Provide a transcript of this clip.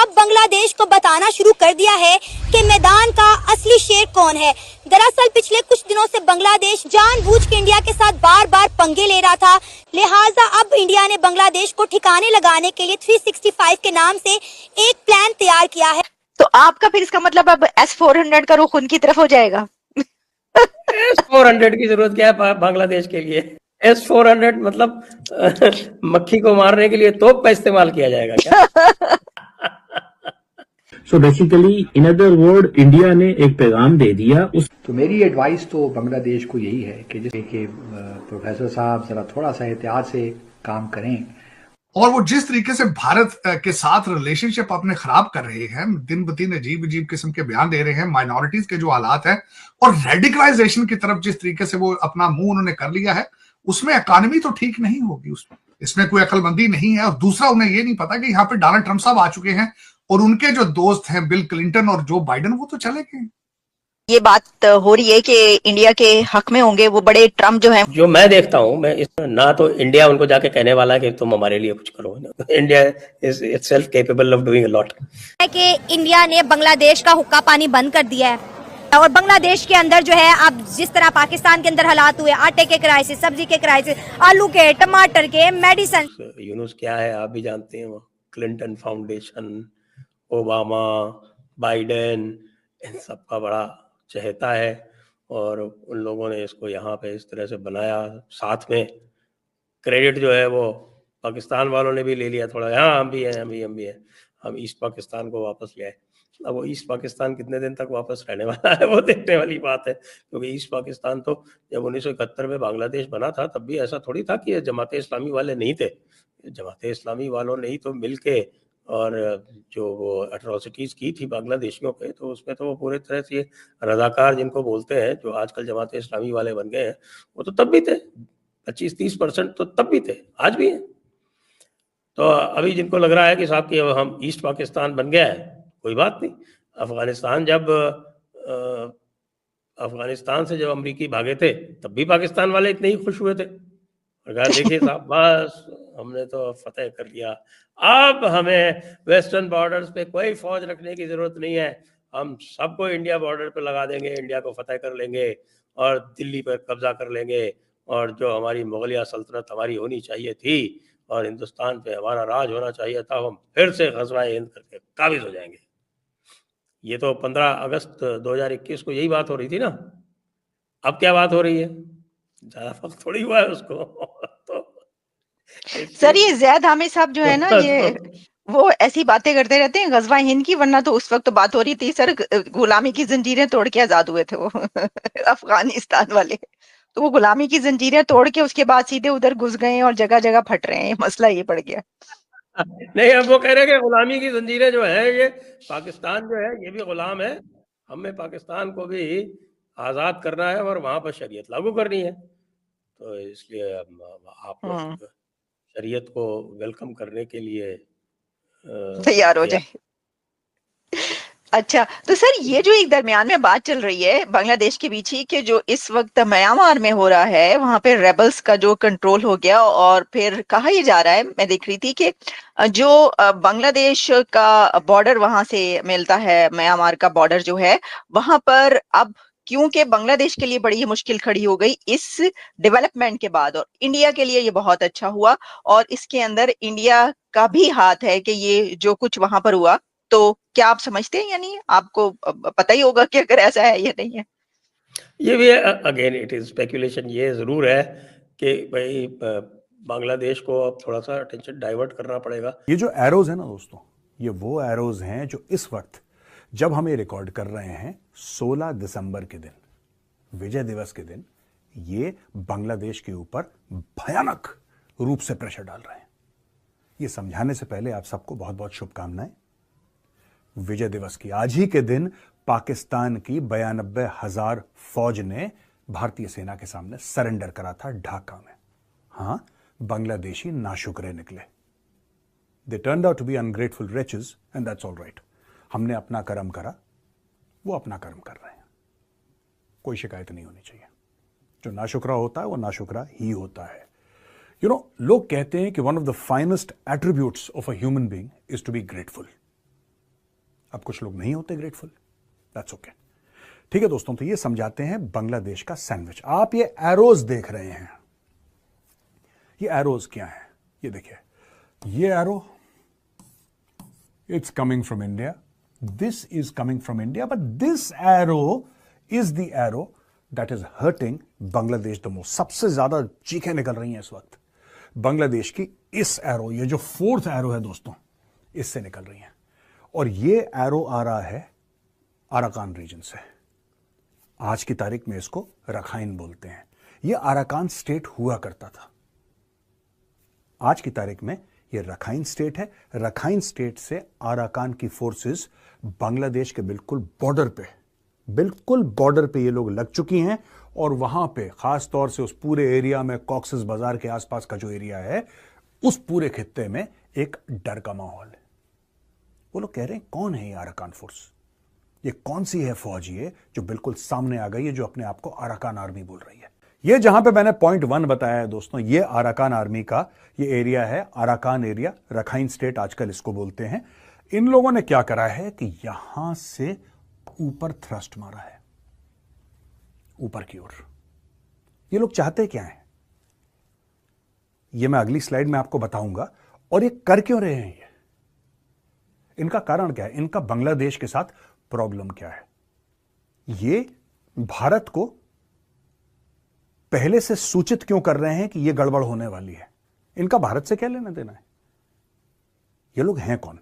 अब बांग्लादेश को बताना शुरू कर दिया है कि मैदान का असली शेर कौन है। दरअसल पिछले कुछ दिनों से बांग्लादेश जानबूझ के इंडिया के साथ बार बार पंगे ले रहा था, लिहाजा अब इंडिया ने बांग्लादेश को ठिकाने लगाने के लिए 365 के नाम से एक प्लान तैयार किया है। तो आपका फिर इसका मतलब अब S-400 का रुख उनकी तरफ हो जाएगा। S-400 की जरूरत क्या है बांग्लादेश के लिए? S-400 मतलब मक्खी को मारने के लिए तोप का इस्तेमाल किया जाएगा क्या? So basically in other word India ने एक पैगाम दे दिया उस। तो मेरी एडवाइस तो बांग्लादेश को यही है कि जैसे कि प्रोफेसर साहब जरा थोड़ा सा एहतियात से काम करें। और वो जिस तरीके से भारत के साथ रिलेशनशिप अपने खराब कर रहे हैं, दिन ब दिन अजीब अजीब किस्म के बयान दे रहे हैं, माइनॉरिटीज के जो हालात है और रेडिकलाइजेशन की तरफ जिस तरीके से वो अपना मुंह उन्होंने कर लिया है, उसमें इकॉनमी तो ठीक नहीं होगी, इसमें कोई अक्लमंदी नहीं है। और दूसरा, उन्हें ये नहीं पता कि यहाँ पे डोनाल्ड ट्रंप साहब आ चुके हैं और उनके जो दोस्त हैं बिल क्लिंटन और जो बाइडेन, वो तो चले गए। ये बात हो रही है कि इंडिया के हक में होंगे वो बड़े ट्रम्प जो हैं। जो मैं देखता हूँ, मैं ना तो इंडिया उनको जाके कहने वाला है कि तुम हमारे लिए कुछ करो। India is itself capable of doing a lot. कि इंडिया ने बांग्लादेश का हुक्का पानी बंद कर दिया है और बांग्लादेश के अंदर जो है अब जिस तरह पाकिस्तान के अंदर हालात हुए, आटे के क्राइसिस, सब्जी के क्राइसिस, आलू के, टमाटर के, मेडिसिन। यूनुस क्या है आप भी जानते हैं, वो क्लिंटन फाउंडेशन, ओबामा, बाइडेन, इन सब का बड़ा चहेता है और उन लोगों ने इसको यहाँ पे इस तरह से बनाया। साथ में क्रेडिट जो है वो पाकिस्तान वालों ने भी ले लिया थोड़ा। हाँ हम भी हैं, हम ईस्ट पाकिस्तान को वापस ले आए। अब वो ईस्ट पाकिस्तान कितने दिन तक वापस रहने वाला है वो देखने वाली बात है, क्योंकि ईस्ट पाकिस्तान तो जब 1971 में बांग्लादेश बना था तब भी ऐसा थोड़ी था कि ये जमाते इस्लामी वाले नहीं थे। जमाते इस्लामी वालों ने ही तो मिल के और जो वो एट्रोसिटीज़ की थी बांग्लादेशियों पे, तो उसमें तो वो पूरे तरह से रज़ाकार जिनको बोलते हैं, जो आजकल जमाते इस्लामी वाले बन गए हैं, वो तो तब भी थे। 25-30% तो तब भी थे, आज भी हैं। तो अभी जिनको लग रहा है कि साहब कि हम ईस्ट पाकिस्तान बन गया है, कोई बात नहीं। अफगानिस्तान से जब अमेरिकी भागे थे तब भी पाकिस्तान वाले इतने ही खुश हुए थे और कहा देखिए साहब बस हमने तो फतेह कर लिया, अब हमें वेस्टर्न बॉर्डर्स पे कोई फौज रखने की जरूरत नहीं है, हम सबको इंडिया बॉर्डर पे लगा देंगे, इंडिया को फतेह कर लेंगे और दिल्ली पर कब्जा कर लेंगे और जो हमारी मुगलिया सल्तनत हमारी होनी चाहिए थी और हिंदुस्तान पे हमारा राज होना चाहिए था, हम फिर से ग़ज़वा-ए हिंद करके काबिज़ हो जाएंगे। ये तो 15 अगस्त 2021 को यही बात हो रही थी ना। अब क्या बात हो रही है? ज़्यादा वक्त थोड़ी हुआ है उसको। तो सर ये ज़ैद हामिद साहब जो है ना, ये वो ऐसी बातें करते रहते हैं ग़ज़वा हिंद की, वरना तो उस वक्त तो बात हो रही थी सर गुलामी की जंजीरें तोड़ के आजाद हुए थे वो अफगानिस्तान वाले। तो वो गुलामी की जंजीरें तोड़ के उसके बाद सीधे उधर घुस गए और जगह जगह फट रहे हैं। मसला ये पड़ गया। नहीं, अब वो कह रहे हैं कि गुलामी की जंजीरें जो है, ये पाकिस्तान जो है ये भी गुलाम है, हमें पाकिस्तान को भी आज़ाद करना है और वहाँ पर शरीयत लागू करनी है। तो इसलिए आप लोग शरीयत को वेलकम करने के लिए तैयार हो जाए। अच्छा, तो सर ये जो एक दरमियान में बात चल रही है बांग्लादेश के बीच ही कि जो इस वक्त म्यांमार में हो रहा है, वहां पे रेबल्स का जो कंट्रोल हो गया और फिर कहा ये जा रहा है, मैं देख रही थी कि जो बांग्लादेश का बॉर्डर वहां से मिलता है, म्यांमार का बॉर्डर जो है वहां पर अब क्योंकि बांग्लादेश के लिए बड़ी मुश्किल खड़ी हो गई इस डेवलपमेंट के बाद, और इंडिया के लिए ये बहुत अच्छा हुआ और इसके अंदर इंडिया का भी हाथ है कि ये जो कुछ वहां पर हुआ, तो क्या आप समझते हैं, यानी आपको पता ही होगा कि अगर ऐसा है या नहीं है? ये भी अगेन इट इज स्पेकुलेशन। ये जरूर है कि भाई बांग्लादेश को अब थोड़ा सा अटेंशन डाइवर्ट करना पड़ेगा। ये जो एरोज है ना दोस्तों, ये वो एरोज हैं जो इस वक्त जब हम ये रिकॉर्ड कर रहे हैं 16 दिसंबर के दिन, विजय दिवस के दिन, ये बांग्लादेश के ऊपर भयानक रूप से प्रेशर डाल रहे हैं। ये समझाने से पहले आप सबको बहुत बहुत शुभकामनाएं। विजय दिवस की आज ही के दिन पाकिस्तान की 92,000 फौज ने भारतीय सेना के सामने सरेंडर करा था ढाका में। हां, बांग्लादेशी नाशुक्रे निकले। They turned out to be ungrateful riches and that's all right. हमने अपना कर्म करा, वो अपना कर्म कर रहे हैं, कोई शिकायत नहीं होनी चाहिए। जो नाशुक्रा होता है वो नाशुक्रा ही होता है। यू नो, लोग कहते हैं कि one of the finest attributes of a human being is to be grateful. अब कुछ लोग नहीं होते ग्रेटफुल, दैट्स ओके। ठीक है दोस्तों, तो ये समझाते हैं बांग्लादेश का सैंडविच। आप ये एरोज देख रहे हैं, ये एरोज क्या है? ये देखिए, ये arrow, it's coming from India, this is coming from India, but this arrow is the arrow that is hurting Bangladesh the most. सबसे ज्यादा चीखें निकल रही हैं इस वक्त बांग्लादेश की इस एरो, ये जो फोर्थ एरो है दोस्तों, इससे निकल रही हैं। और ये एरो आ रहा है अराकान रीजन से। आज की तारीख में इसको रखाइन बोलते हैं। ये अराकान स्टेट हुआ करता था, आज की तारीख में ये रखाइन स्टेट है। रखाइन स्टेट से अराकान की फोर्सेस बांग्लादेश के बिल्कुल बॉर्डर पे ये लोग लग चुकी हैं। और वहां पे खास तौर से उस पूरे एरिया में, कॉक्सेस बाजार के आसपास का जो एरिया है, उस पूरे खित्ते में एक डर का माहौल है। वो लोग कह रहे हैं कौन है ये अराकान फोर्स, ये कौन सी है फौज ये जो बिल्कुल सामने आ गई है, जो अपने आप को अराकान आर्मी बोल रही है। ये जहां पे मैंने पॉइंट 1 बताया है दोस्तों, ये अराकान आर्मी का ये एरिया है, अराकान एरिया, रखाइन स्टेट आजकल इसको बोलते हैं। इन लोगों ने क्या करा है कि यहां से ऊपर थ्रस्ट मारा है, ऊपर की ओर। ये लोग चाहते क्या है, ये मैं अगली स्लाइड में आपको बताऊंगा। और ये कर क्यों रहे हैं, ये इनका कारण क्या है, इनका बांग्लादेश के साथ प्रॉब्लम क्या है। ये भारत को पहले से सूचित क्यों कर रहे हैं कि यह गड़बड़ होने वाली है। इनका भारत से क्या लेना देना है, ये लोग हैं कौन?